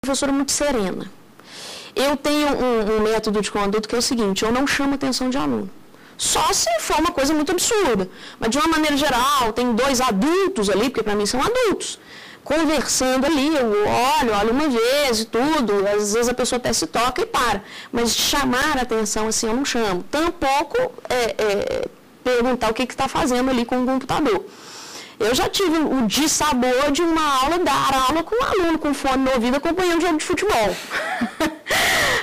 professora muito serena. Eu tenho um método de conduta que é o seguinte, eu não chamo atenção de aluno. Só se for uma coisa muito absurda. Mas, de uma maneira geral, tem 2 adultos ali, porque para mim são adultos, conversando ali, eu olho uma vez e tudo, às vezes a pessoa até se toca e para. Mas chamar a atenção assim eu não chamo. Tampouco perguntar o que está fazendo ali com o computador. Eu já tive o dissabor de uma aula, dar aula com um aluno com fone no ouvido acompanhando jogo de futebol.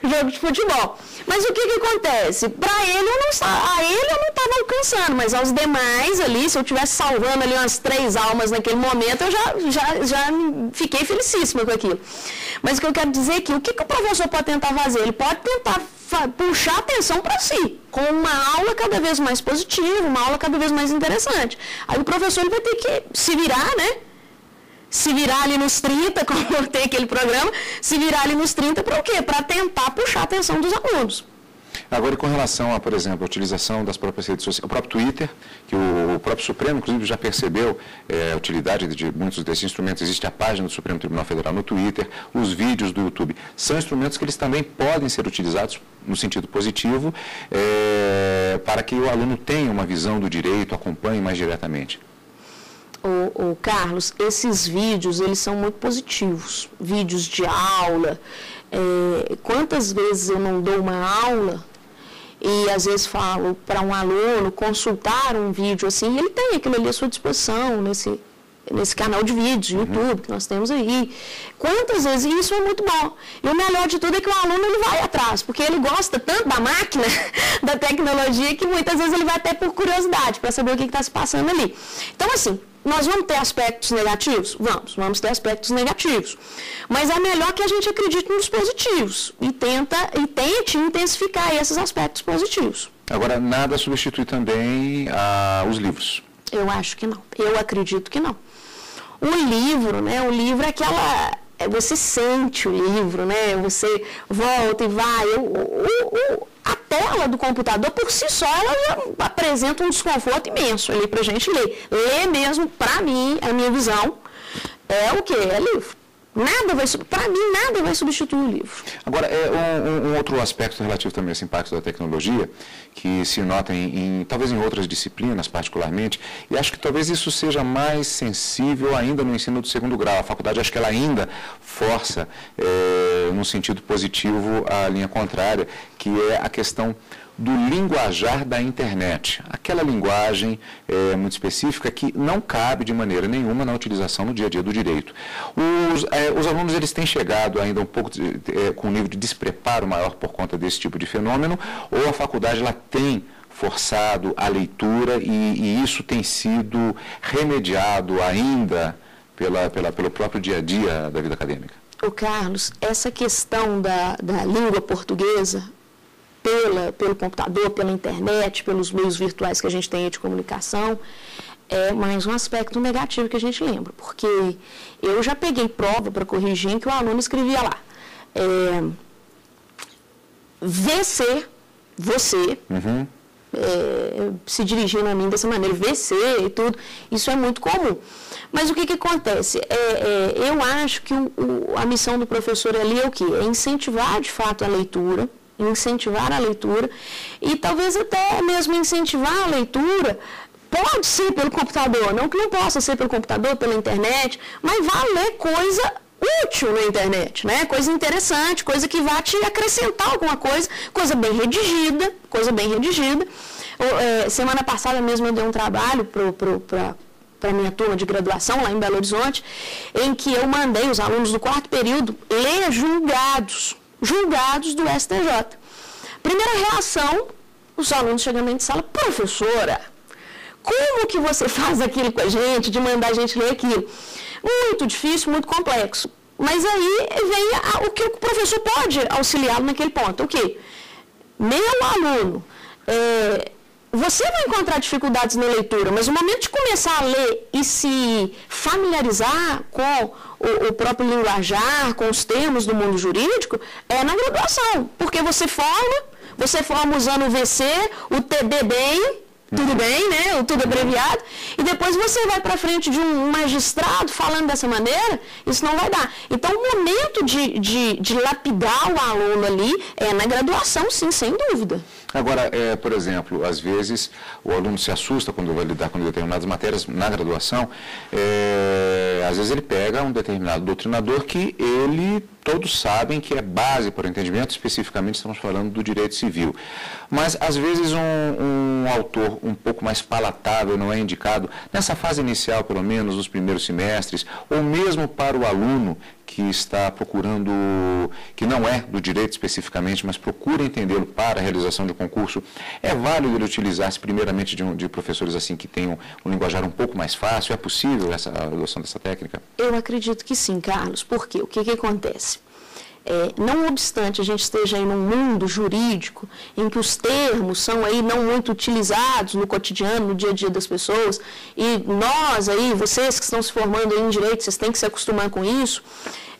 Jogo de futebol. Mas o que acontece? Para ele, eu não estava alcançando, mas aos demais ali, se eu estivesse salvando ali umas 3 almas naquele momento, eu já fiquei felicíssima com aquilo. Mas o que eu quero dizer é que o que o professor pode tentar fazer? Ele pode tentar puxar a atenção para si, com uma aula cada vez mais positiva, uma aula cada vez mais interessante. Aí o professor ele vai ter que se virar, né? Se virar ali nos 30, como tem aquele programa, se virar ali nos 30 para o quê? Para tentar puxar a atenção dos alunos. Agora, com relação a, por exemplo, a utilização das próprias redes sociais, o próprio Twitter, que o próprio Supremo, inclusive, já percebeu a utilidade de muitos desses instrumentos. Existe a página do Supremo Tribunal Federal no Twitter, os vídeos do YouTube. São instrumentos que eles também podem ser utilizados no sentido positivo, para que o aluno tenha uma visão do direito, acompanhe mais diretamente. Carlos, esses vídeos, eles são muito positivos. Vídeos de aula. Quantas vezes eu não dou uma aula e às vezes falo para um aluno consultar um vídeo assim, ele tem aquilo ali à sua disposição nesse canal de vídeos, YouTube, que nós temos aí. Quantas vezes, e isso é muito bom. E o melhor de tudo é que o aluno ele vai atrás, porque ele gosta tanto da máquina, da tecnologia, que muitas vezes ele vai até por curiosidade, para saber o que está se passando ali. Então, assim, nós vamos ter aspectos negativos? Vamos ter aspectos negativos. Mas é melhor que a gente acredite nos positivos e tente intensificar esses aspectos positivos. Agora, nada substitui também os livros. Eu acho que não. Eu acredito que não. O livro, né? O livro é aquela... Você sente o livro, né? Você volta e vai. A tela do computador, por si só, ela já apresenta um desconforto imenso ali para a gente ler. Ler mesmo, para mim, a minha visão, é o quê? É livro. Para mim, nada vai substituir o livro. Agora, um outro aspecto relativo também a esse impacto da tecnologia, que se nota talvez em outras disciplinas particularmente, e acho que talvez isso seja mais sensível ainda no ensino do segundo grau. A faculdade, acho que ela ainda força, num sentido positivo, a linha contrária, que é a questão do linguajar da internet. Aquela linguagem muito específica que não cabe de maneira nenhuma na utilização no dia a dia do direito. Os alunos eles têm chegado ainda um pouco com um nível de despreparo maior por conta desse tipo de fenômeno, ou a faculdade ela tem forçado a leitura e isso tem sido remediado ainda pelo próprio dia a dia da vida acadêmica? Carlos, essa questão da língua portuguesa, pelo computador, pela internet, pelos meios virtuais que a gente tem de comunicação, é mais um aspecto negativo que a gente lembra, porque eu já peguei prova para corrigir em que o aluno escrevia lá, você, se dirigindo a mim dessa maneira, VC e tudo, isso é muito comum. Mas o que acontece? Eu acho que a missão do professor ali é o quê? É incentivar de fato a leitura, e talvez até mesmo incentivar a leitura, pode ser pelo computador, não que não possa ser pelo computador, pela internet, mas vá ler coisa útil na internet, né? Coisa interessante, coisa que vá te acrescentar alguma coisa bem redigida. Semana passada mesmo eu dei um trabalho para a minha turma de graduação lá em Belo Horizonte, em que eu mandei os alunos do 4º período ler julgados do STJ. Primeira reação, os alunos chegando em sala, professora, como que você faz aquilo com a gente, de mandar a gente ler aquilo? Muito difícil, muito complexo. Mas aí vem o que o professor pode auxiliá-lo naquele ponto. O quê? Meu aluno, você vai encontrar dificuldades na leitura, mas no momento de começar a ler e se familiarizar com o próprio linguajar, com os termos do mundo jurídico, é na graduação, porque você forma usando o VC, o TD bem, tudo bem, né? O tudo abreviado, e depois você vai para frente de um magistrado falando dessa maneira, isso não vai dar. Então, o momento de lapidar o aluno ali é na graduação, sim, sem dúvida. Agora, por exemplo, às vezes o aluno se assusta quando vai lidar com determinadas matérias na graduação, às vezes ele pega um determinado doutrinador que todos sabem que é base para o entendimento, especificamente estamos falando do direito civil. Mas, às vezes, um autor um pouco mais palatável não é indicado, nessa fase inicial, pelo menos, nos primeiros semestres, ou mesmo para o aluno que está procurando, que não é do direito especificamente, mas procura entendê-lo para a realização de um concurso. É válido ele utilizar-se primeiramente de professores assim que tenham um linguajar um pouco mais fácil? É possível a adoção dessa técnica? Eu acredito que sim, Carlos. Por quê? O que acontece? Não obstante a gente esteja aí num mundo jurídico em que os termos são aí não muito utilizados no cotidiano, no dia a dia das pessoas, e nós aí, vocês que estão se formando aí em direito, vocês têm que se acostumar com isso.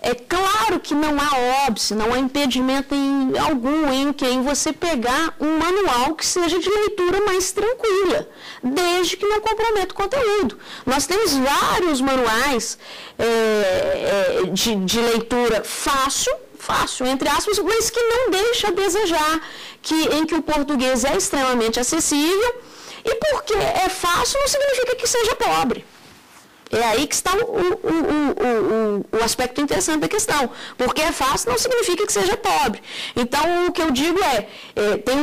É claro que não há óbice, não há impedimento algum em você pegar um manual que seja de leitura mais tranquila, desde que não comprometa o conteúdo. Nós temos vários manuais de leitura fácil, entre aspas, mas que não deixa a desejar, em que o português é extremamente acessível, e porque é fácil não significa que seja pobre. É aí que está o aspecto interessante da questão. Porque é fácil não significa que seja pobre. Então, o que eu digo tem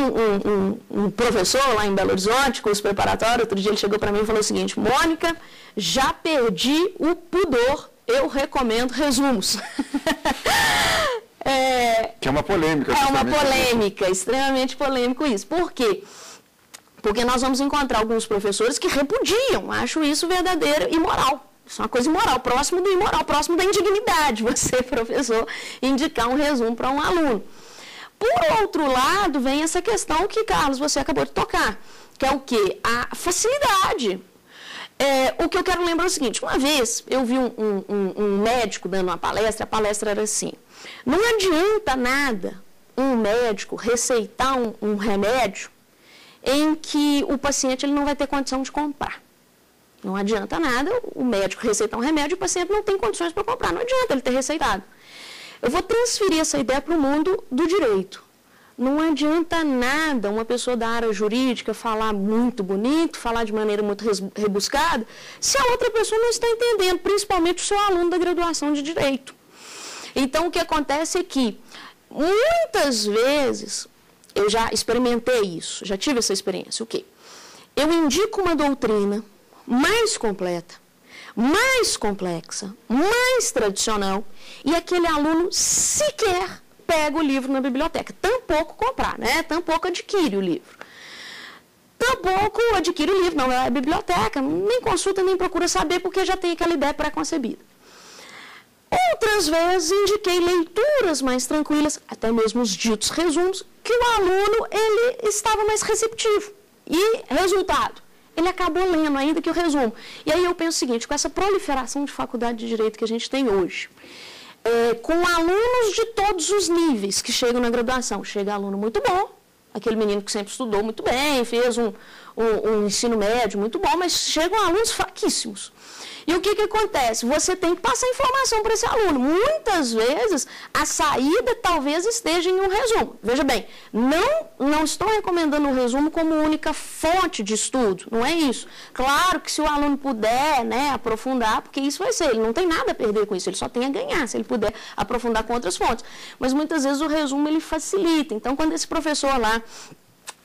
um professor lá em Belo Horizonte, curso preparatório, outro dia ele chegou para mim e falou o seguinte: Mônica, já perdi o pudor, eu recomendo resumos. Que é uma polêmica. É uma polêmica, extremamente polêmico isso. Por quê? Porque nós vamos encontrar alguns professores que repudiam, acho isso verdadeiro e imoral. Isso é uma coisa imoral, próximo do imoral, próximo da indignidade, você, professor, indicar um resumo para um aluno. Por outro lado, vem essa questão que, Carlos, você acabou de tocar, que é o quê? A facilidade. O que eu quero lembrar é o seguinte: uma vez eu vi um médico dando uma palestra, a palestra era assim: não adianta nada um médico receitar um remédio em que o paciente ele não vai ter condição de comprar. Não adianta nada o médico receitar um remédio e o paciente não tem condições para comprar. Não adianta ele ter receitado. Eu vou transferir essa ideia para o mundo do direito. Não adianta nada uma pessoa da área jurídica falar muito bonito, falar de maneira muito rebuscada, se a outra pessoa não está entendendo, principalmente o seu aluno da graduação de direito. Então, o que acontece é que, muitas vezes, eu já experimentei isso, já tive essa experiência. O quê? Eu indico uma doutrina mais completa, mais complexa, mais tradicional, e aquele aluno sequer pega o livro na biblioteca. Tampouco comprar, né? Tampouco adquire o livro. Tampouco adquire o livro, não é a biblioteca, nem consulta, nem procura saber, porque já tem aquela ideia pré-concebida. Outras vezes indiquei leituras mais tranquilas, até mesmo os ditos resumos, que o aluno ele estava mais receptivo. E, resultado, ele acabou lendo ainda que o resumo. E aí eu penso o seguinte: com essa proliferação de faculdade de direito que a gente tem hoje, com alunos de todos os níveis que chegam na graduação, chega aluno muito bom, aquele menino que sempre estudou muito bem, fez um ensino médio muito bom, mas chegam alunos fraquíssimos. E o que acontece? Você tem que passar informação para esse aluno. Muitas vezes, a saída talvez esteja em um resumo. Veja bem, não estou recomendando o resumo como única fonte de estudo, não é isso. Claro que se o aluno puder, né, aprofundar, porque isso vai ser, ele não tem nada a perder com isso, ele só tem a ganhar, se ele puder aprofundar com outras fontes. Mas muitas vezes o resumo ele facilita. Então, quando esse professor lá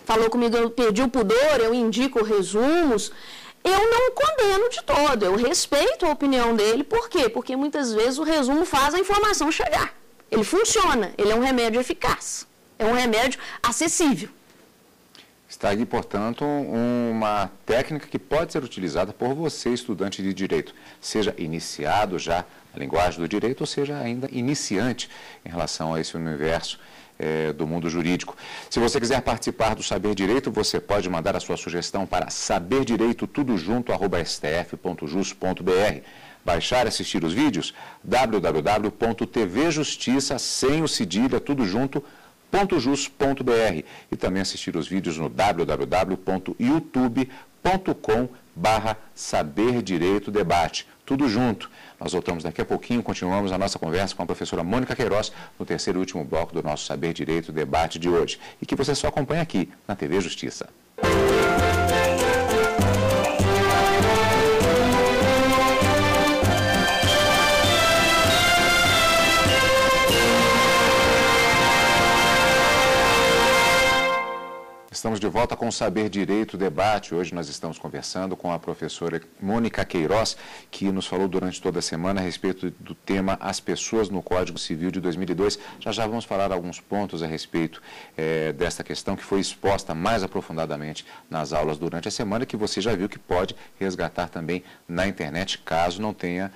falou comigo, eu perdi o pudor, eu indico resumos, eu não o condeno de todo, eu respeito a opinião dele. Por quê? Porque muitas vezes o resumo faz a informação chegar. Ele funciona, ele é um remédio eficaz, é um remédio acessível. Está aqui, portanto, uma técnica que pode ser utilizada por você, estudante de direito, seja iniciado já na linguagem do direito ou seja ainda iniciante em relação a esse universo do mundo jurídico. Se você quiser participar do Saber Direito, você pode mandar a sua sugestão para saberdireito@stf.jus.br. Baixar e assistir os vídeos, www.tvjustiça, sem o cedilha, tudo junto, e também assistir os vídeos no www.youtube.com/saberdireitodebate. Tudo junto. Nós voltamos daqui a pouquinho, continuamos a nossa conversa com a professora Mônica Queiroz no terceiro e último bloco do nosso Saber Direito Debate de hoje, e que você só acompanha aqui na TV Justiça. Estamos de volta com o Saber Direito Debate. Hoje nós estamos conversando com a professora Mônica Queiroz, que nos falou durante toda a semana a respeito do tema As Pessoas no Código Civil de 2002. Já vamos falar alguns pontos a respeito desta questão que foi exposta mais aprofundadamente nas aulas durante a semana, que você já viu que pode resgatar também na internet, caso não tenha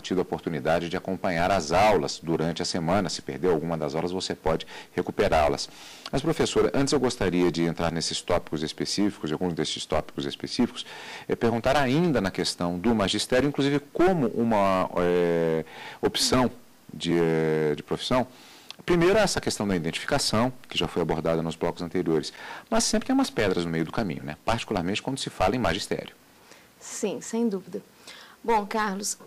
tido a oportunidade de acompanhar as aulas durante a semana. Se perdeu alguma das aulas, você pode recuperá-las. Mas, professora, antes eu gostaria de entrar nesses tópicos específicos, alguns desses tópicos específicos, perguntar ainda na questão do magistério, inclusive como uma opção de profissão. Primeiro, essa questão da identificação, que já foi abordada nos blocos anteriores, mas sempre tem umas pedras no meio do caminho, né? Particularmente quando se fala em magistério. Sim, sem dúvida. Bom, Carlos,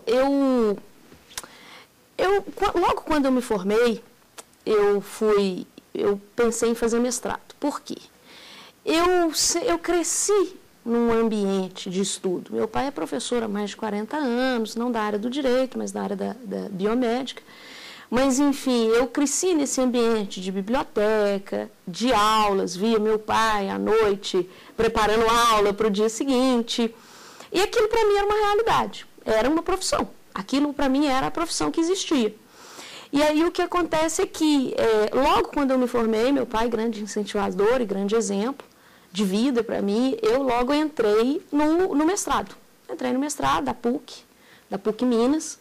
logo quando eu me formei, eu pensei em fazer mestrado. Por quê? Eu cresci num ambiente de estudo. Meu pai é professor há mais de 40 anos, não da área do direito, mas da área da biomédica. Mas, enfim, eu cresci nesse ambiente de biblioteca, de aulas, via meu pai à noite preparando aula para o dia seguinte. E aquilo para mim era uma realidade, era uma profissão. Aquilo para mim era a profissão que existia. E aí o que acontece é que, logo quando eu me formei, meu pai, grande incentivador e grande exemplo de vida para mim, eu logo entrei no mestrado. Entrei no mestrado da PUC Minas.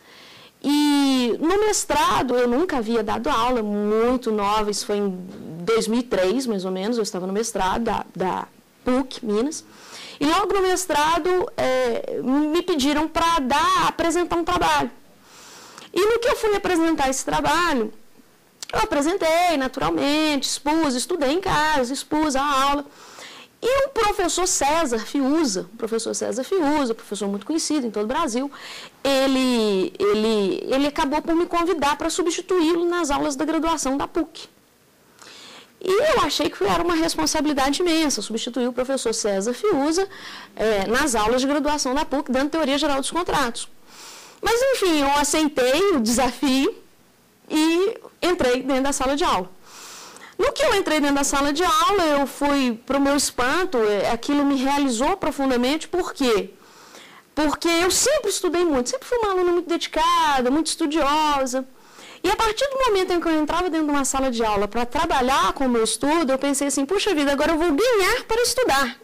E no mestrado eu nunca havia dado aula, muito nova, isso foi em 2003 mais ou menos, eu estava no mestrado da PUC Minas. E logo no mestrado me pediram para apresentar um trabalho. E no que eu fui apresentar esse trabalho, eu apresentei naturalmente, estudei em casa, expus a aula. E o professor César Fiuza, professor muito conhecido em todo o Brasil, ele acabou por me convidar para substituí-lo nas aulas da graduação da PUC. E eu achei que era uma responsabilidade imensa substituir o professor César Fiuza nas aulas de graduação da PUC, dando teoria geral dos contratos. Mas, enfim, eu aceitei o desafio e entrei dentro da sala de aula. No que eu entrei dentro da sala de aula, eu fui, para o meu espanto, aquilo me realizou profundamente. Por quê? Porque eu sempre estudei muito, sempre fui uma aluna muito dedicada, muito estudiosa. E a partir do momento em que eu entrava dentro de uma sala de aula para trabalhar com o meu estudo, eu pensei assim, puxa vida, agora eu vou ganhar para estudar.